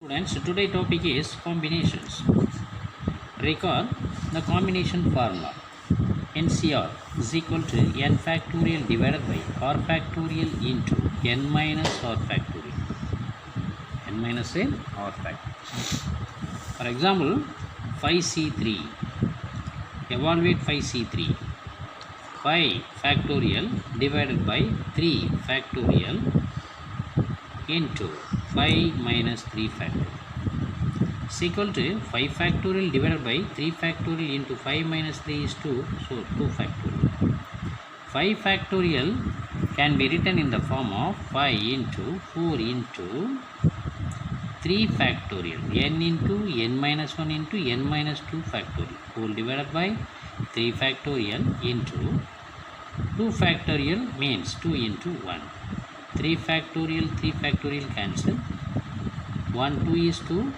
Students, today topic is combinations. Recall the combination formula. NCR is equal to n factorial divided by r factorial into n minus r factorial. N minus n r factorial. For example, 5c3. Evaluate 5c3. 5 factorial divided by 3 factorial into 5 minus 3 factorial is equal to 5 factorial divided by 3 factorial into 5 minus 3 is 2, so 2 factorial. 5 factorial can be written in the form of 5 into 4 into 3 factorial, n into n minus 1 into n minus 2 factorial, whole divided by 3 factorial into 2 factorial means 2 into 1. 3 factorial cancel. 1 2 is 2,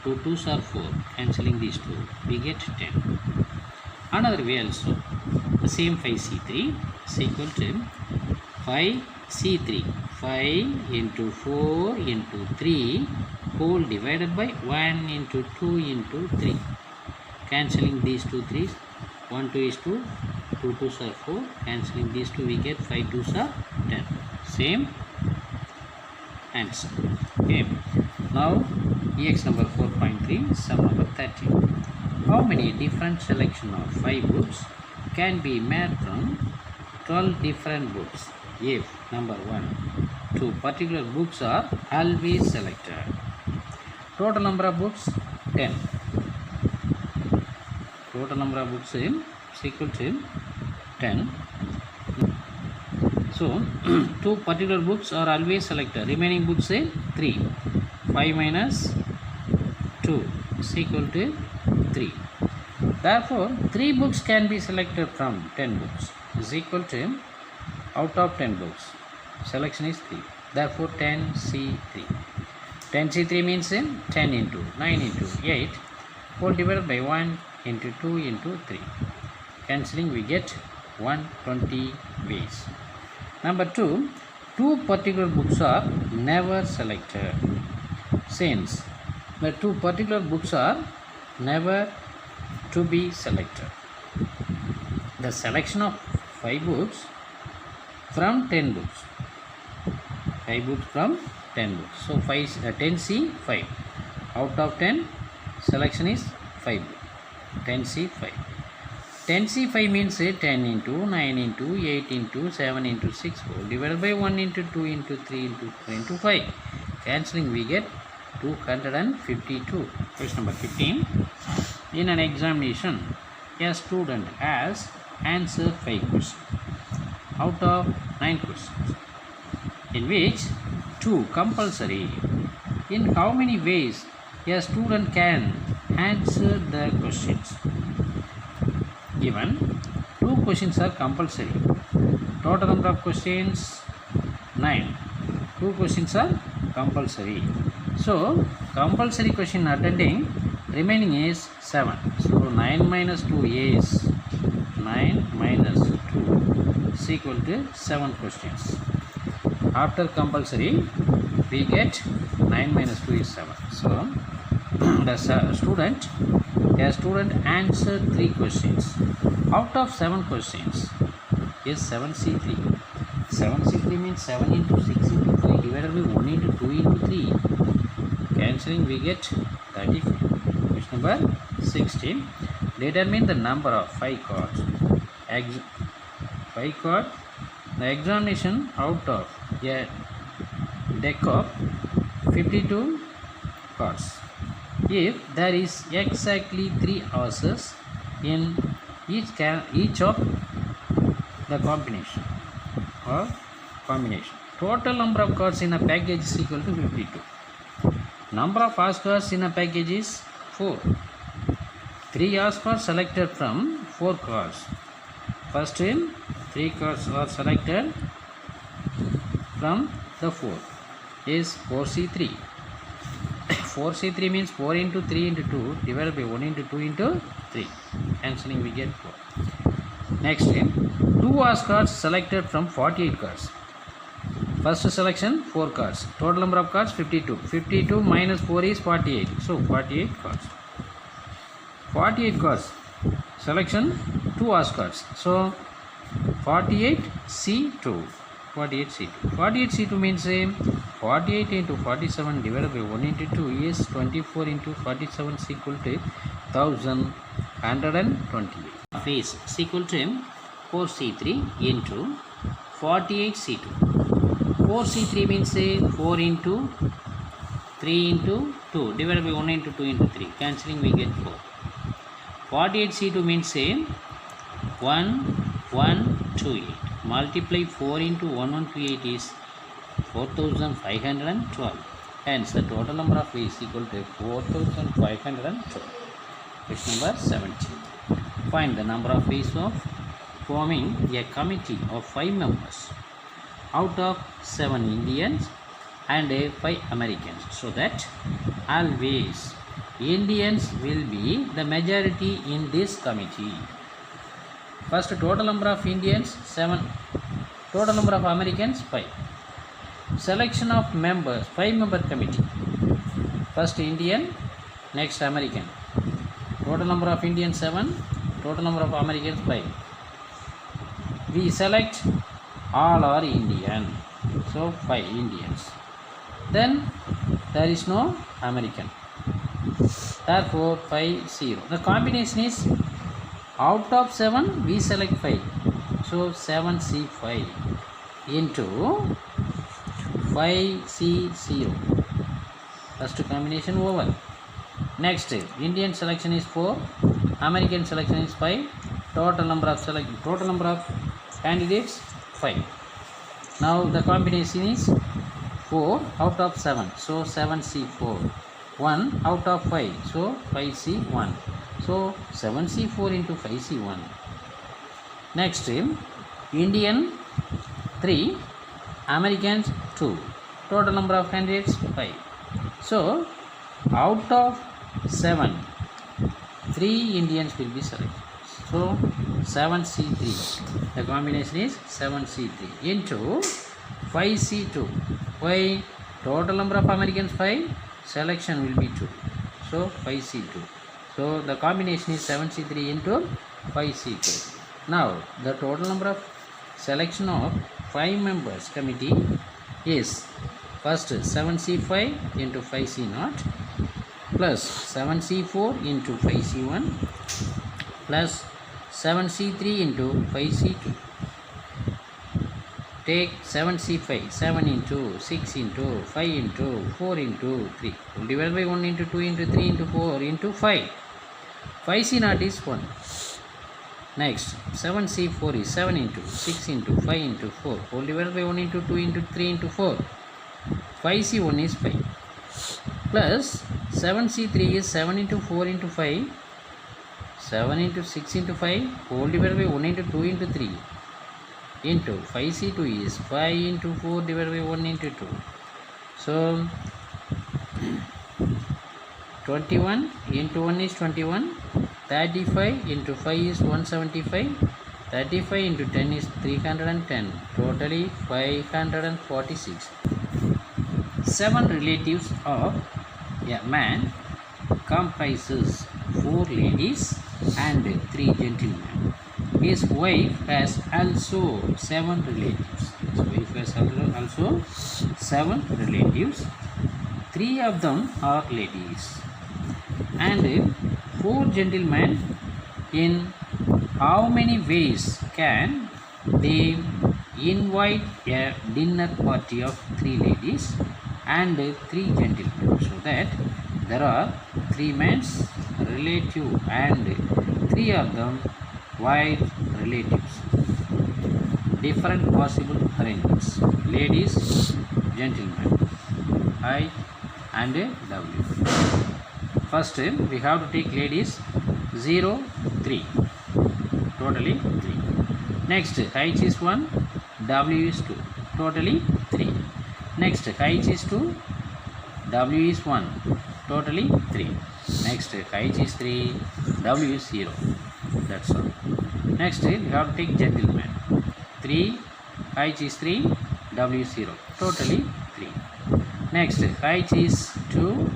2 2s are 4, cancelling these 2 we get 10. Another way also, the same 5c3 is equal to 5c3, 5 into 4 into 3 whole divided by 1 into 2 into 3, cancelling these 2 3s. 1 2 is 2, 2 2s are 4, cancelling these 2 we get 5 2s are 10. Same answer. Okay, now ex number 4.3, sum number 13. How many different selection of 5 books can be made from 12 different books if number 1, 2 particular books are always selected? Total number of books 10. Total number of books is equal to 10. So 2 particular books are always selected. Remaining books say 3. 5 minus 2 is equal to 3. Therefore 3 books can be selected from 10 books is equal to, out of 10 books selection is 3. Therefore 10c3. 10c3 means 10 into 9 into 8 whole divided by 1 into 2 into 3. Cancelling we get 120 ways. Number 2, 2 particular books are never selected. Since the 2 particular books are never to be selected, the selection of 5 books from 10 books. 5 books from 10 books. So 10c 5. Out of 10, selection is 5. 10c 5. 10c5 means 10 into 9 into 8 into 7 into 6 whole divided by 1 into 2 into 3 into 4 into 5. Cancelling we get 252. Question number 15. In an examination, a student has answered 5 questions out of 9 questions, in which 2 compulsory. In how many ways a student can answer the questions? Given 2 questions are compulsory. Total number of questions 9. 2 questions are compulsory. So compulsory question attending remaining is 7. So 9 minus 2 is 9 minus 2 is equal to 7 questions. After compulsory we get 9 minus 2 is 7. So the student answered 3 questions. Out of 7 questions is 7c3. 7c3 means 7 into 6 into 5 divided by 1 into 2 into 3. Cancelling we get 35. Question number 16. Determine the number of 5 cards. 5 cards. The examination out of a deck of 52 cards. If there is exactly 3 horses in each of the combination or combination, total number of cards in a package is equal to 52. Number of horse cards in a package is 4. 3 horse cards selected from 4 cards. First 3 cards are selected from the 4 is 4c3. 4c3 means 4 into 3 into 2 divided by 1 into 2 into 3. Cancelling we get 4. Next 2 horse cards selected from 48 cards. First selection 4 cards. Total number of cards 52. 52 minus 4 is 48. So 48 cards. 48 cards. Selection 2 as cards. So 48C2. 48C2. 48C2 means 48 into 47 divided by 1 into 2 is 24 into 47 is equal to 1128. Face is equal to 4C3 into 48C2. 4C3 means 4 into 3 into 2 divided by 1 into 2 into 3. Cancelling we get 4. 48C2 means 1128. Multiply 4 into 1128 is 4512. Hence the total number of ways is equal to 4512. Question number 17. Find the number of ways of forming a committee of 5 members out of 7 Indians and 5 Americans, so that always Indians will be the majority in this committee. First, total number of Indians 7, total number of Americans 5. Selection of members, 5 member committee. First Indian, next American. Total number of Indians 7, total number of Americans 5. We select all are Indian, so 5 Indians. Then there is no American, therefore 5 0. The combination is out of 7 we select 5, so 7C5 into 5C0. First combination over. Next, Indian selection is 4, American selection is 5. Total number of candidates 5. Now the combination is 4 out of 7, so 7C4. 1 out of 5, so 5C1. So 7C4 into 5C1. Next, Indian 3, Americans 2. Total number of candidates 5. So out of 7, 3 Indians will be selected. So 7C3. The combination is 7C3 into 5C2. Why? Total number of Americans 5. Selection will be 2. So 5C2. So the combination is 7C3 into 5C2. Now the total number of selection of 5 members committee is first 7C5 into 5C0 plus 7C4 into 5C1 plus 7C3 into 5C2. Take 7C5, 7 into 6 into 5 into 4 into 3. Divide by 1 into 2 into 3 into 4 into 5. 5C0 is 1. Next, 7C4 is 7 into 6 into 5 into 4. Whole divided by 1 into 2 into 3 into 4. 5C1 is 5. Plus 7C3 is 7 into 4 into 5. 7 into 6 into 5. Whole divided by 1 into 2 into 3. Into 5C2 is 5 into 4 divided by 1 into 2. So 21 into 1 is 21. 35 into 5 is 175. 35 into 10 is 310. Totally 546. 7 relatives of a man comprises 4 ladies and 3 gentlemen. His wife has also 7 relatives. His wife has also 7 relatives. 3 of them are ladies. And 4 gentlemen. In how many ways can they invite a dinner party of 3 ladies and 3 gentlemen? So that there are 3 men's relative and 3 of them wife relatives. Different possible arrangements. Ladies, gentlemen, I and W. First we have to take ladies 0, 3. Totally 3. Next H is 1, W is 2. Totally 3. Next H is 2, W is 1. Totally 3. Next H is 3, W is 0. That's all. Next we have to take gentleman. 3, H is 3, W 0, totally 3. Next, height is 2,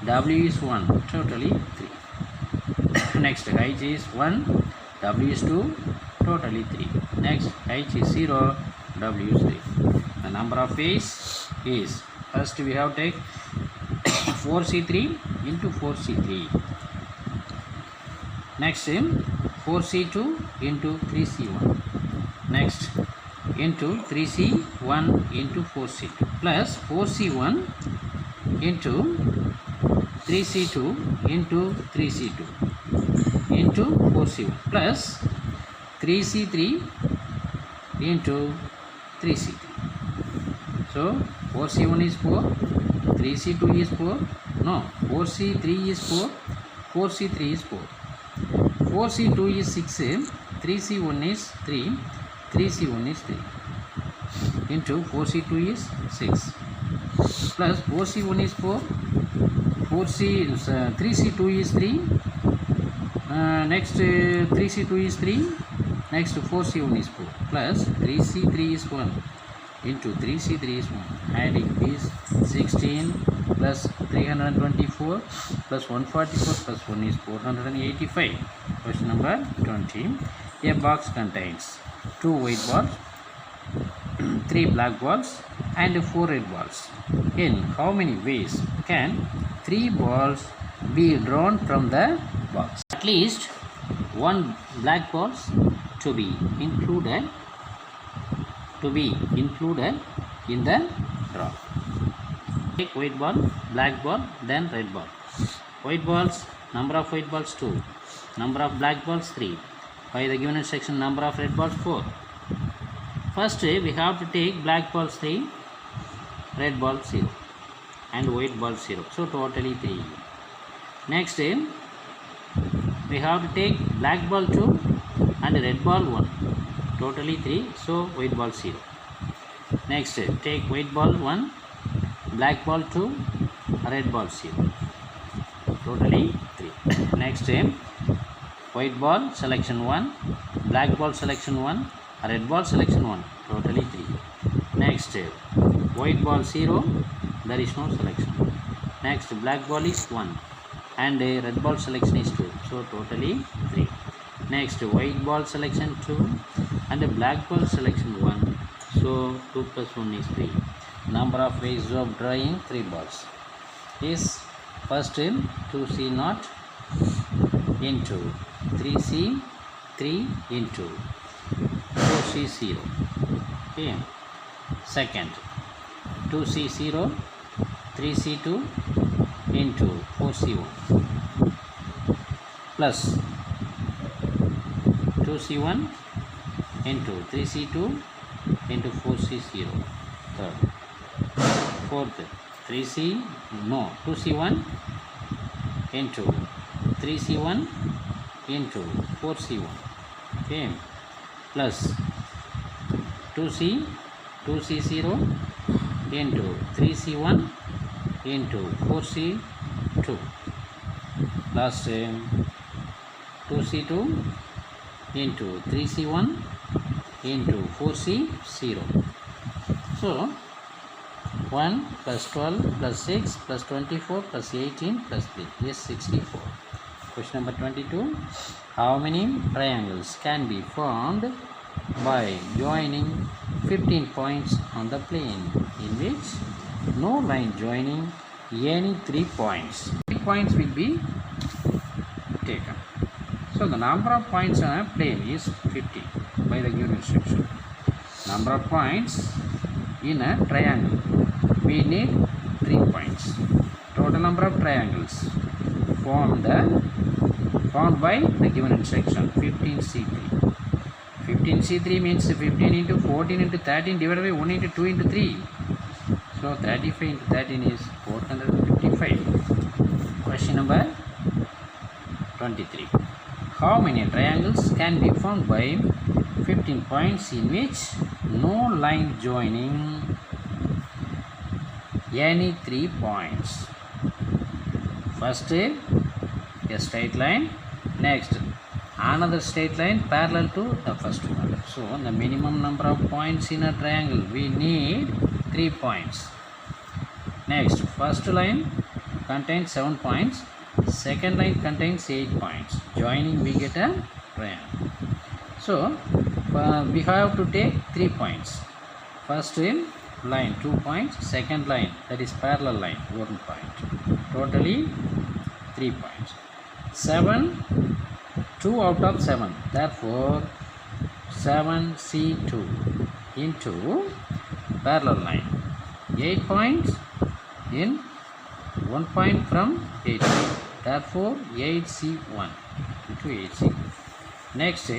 W is 1, totally 3. Next, height is 1, W is 2, totally 3. Next, height is 0, W is 3. The number of ways is, first we have to take 4C3 into 4C3. Next, 4C2 into 3C1. Next, into 3C1 into 4C2 plus 4C1 into 3C2 into 3C2 into 4C1 plus 3C3 into 3C3. So 4C1 is 4, 3C2 is 4, no, 4C3 is 4, 4C3 is 4, 4C2 is 6, 3C1 is 3, 3C1 is 3 into 4C2 is 6 plus 4C1 is 4, 3C2 is 3, next 3C2 is 3, next 4C1 is 4 plus 3C3 is 1 into 3C3 is 1. Adding these 16 plus 324 plus 144 plus 1 is 485. Question number 20. A box contains 2 white balls, 3 black balls and 4 red balls. In how many ways can 3 balls be drawn from the box? At least 1 black balls to be included in the draw. Take white ball, black ball, then red ball. White balls, number of white balls 2, number of black balls 3. By the given instruction, number of red balls 4. First we have to take black balls 3, red ball 0 and white ball 0. So totally 3. Next we have to take black ball 2 and red ball 1. Totally 3. So white ball 0. Next take white ball 1, black ball 2, red ball 0. Totally 3. Next white ball selection 1, black ball selection 1, red ball selection 1. Totally 3. Next white ball 0, there is no selection. Next black ball is 1 and red ball selection is 2. So totally 3. Next white ball selection 2 and black ball selection 1. So 2 plus 1 is 3. Number of ways of drawing 3 balls is first 2C0 into 3C3 into 4C0. Okay. Second 2C0 3C2 into 4C1 plus 2C1 into 3C2 into 4C0. Third. Fourth 2C1 into 3C1 into 4C1. Okay. Plus 2C0 into 3C1 into 4C2 plus 2C2 into 3C1 into 4C0. So 1 plus 12 plus 6 plus 24 plus 18 plus 3 is 64. Question number 22. How many triangles can be formed by joining 15 points on the plane in which no line joining any 3 points? 3 points will be taken. So the number of points on a plane is 50 by the given instruction. Number of points in a triangle, we need 3 points. Total number of triangles formed by the given instruction 15C3. 15C3 means 15 into 14 into 13 divided by 1 into 2 into 3. So 35 into 13 is 455. Question number 23. How many triangles can be formed by 15 points in which no line joining any 3 points? First a straight line, next another straight line parallel to the first one. So the minimum number of points in a triangle, we need 3 points. Next, first line contains 7 points, second line contains 8 points. Joining we get a triangle. So we have to take 3 points. First line 2 points, second line, that is parallel line, 1 point. Totally 3 points. 7, 2 out of 7, therefore 7C2 into parallel line, 8 points in 1 point from 8, therefore 8C1 into 8C. Next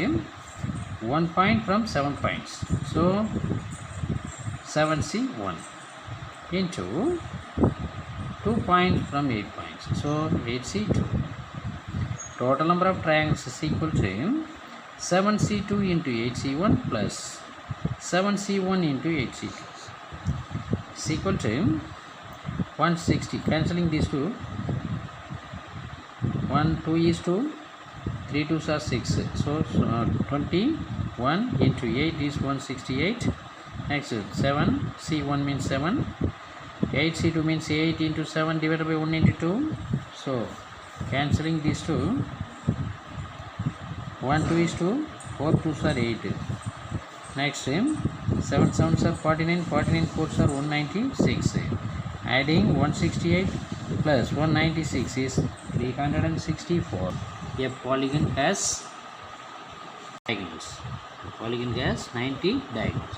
1 point from 7 points, so 7C1 into 2 points from 8 points, so 8C2. Total number of triangles is equal to 7C2 into 8C1 plus 7C1 into 8C2 is equal to 160. Cancelling these two, 1 2 is 2, 3 2s are 6, so 21 into 8 is 168. Next 7C1 means 7, 8C2 means 8 into 7 divided by 1 into 2. So cancelling these two, 1 2 is 2, 4 2s are 8. Next 7 7s are 49, 49 4s are 196. Adding 168 plus 196 is 364. A polygon has diagonals. A polygon has 90 diagonals.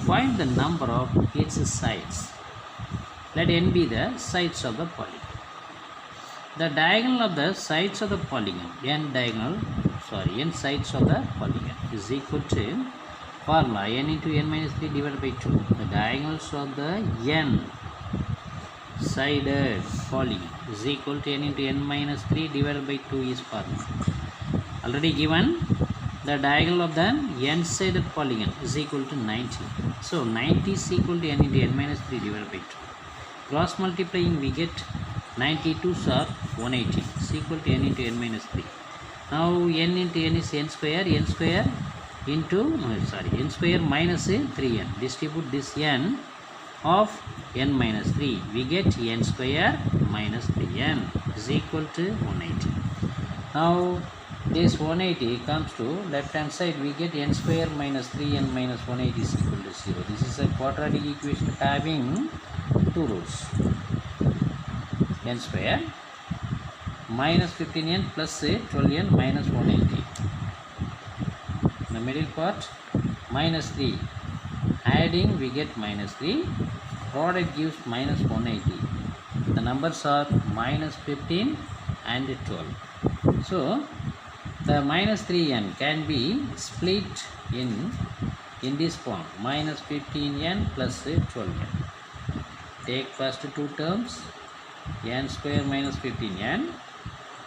Find the number of its sides. Let n be the sides of the polygon. The diagonal of the sides of the polygon, n sides of the polygon is equal to formula n into n minus 3 divided by 2. The diagonals of the n sided polygon is equal to n into n minus 3 divided by 2 is formula. Already given the diagonal of the n sided polygon is equal to 90. So 90 is equal to n into n minus 3 divided by 2. Cross multiplying we get 92s are 180 is equal to n into n minus 3. Now n into n is n square into n square minus 3n. Distribute this n of n minus 3. We get n square minus 3n is equal to 180. Now this 180 comes to left hand side, we get n square minus 3n minus 180 is equal to 0. This is a quadratic equation having two roots. N square minus 15n plus 12n minus 180. The middle part minus 3. Adding we get minus 3. Product gives minus 180. The numbers are minus 15 and 12. So the minus 3n can be split in this form, minus 15n plus 12n. Take first two terms, n square minus 15n,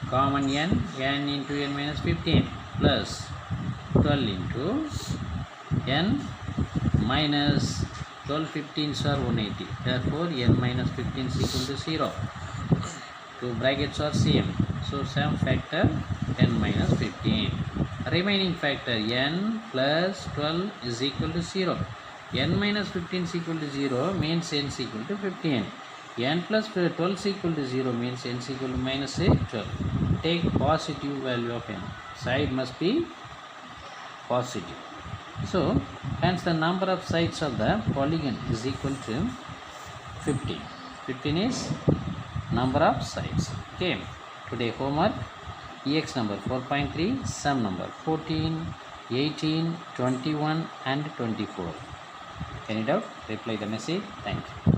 common n into n minus 15 plus 12 into n minus 12 15s are 180. Therefore n minus 15 is equal to 0. Two brackets are same. So sum factor n minus 15. Remaining factor n plus 12 is equal to 0. n minus 15 is equal to 0 means n is equal to 15. n plus 12 is equal to 0 means n is equal to minus 12. Take positive value of n. Side must be positive. So hence the number of sides of the polygon is equal to 15. 15 is number of sides. Okay. Today homework, EX number 4.3, sum number 14, 18, 21 and 24. Any doubt? Reply the message. Thank you.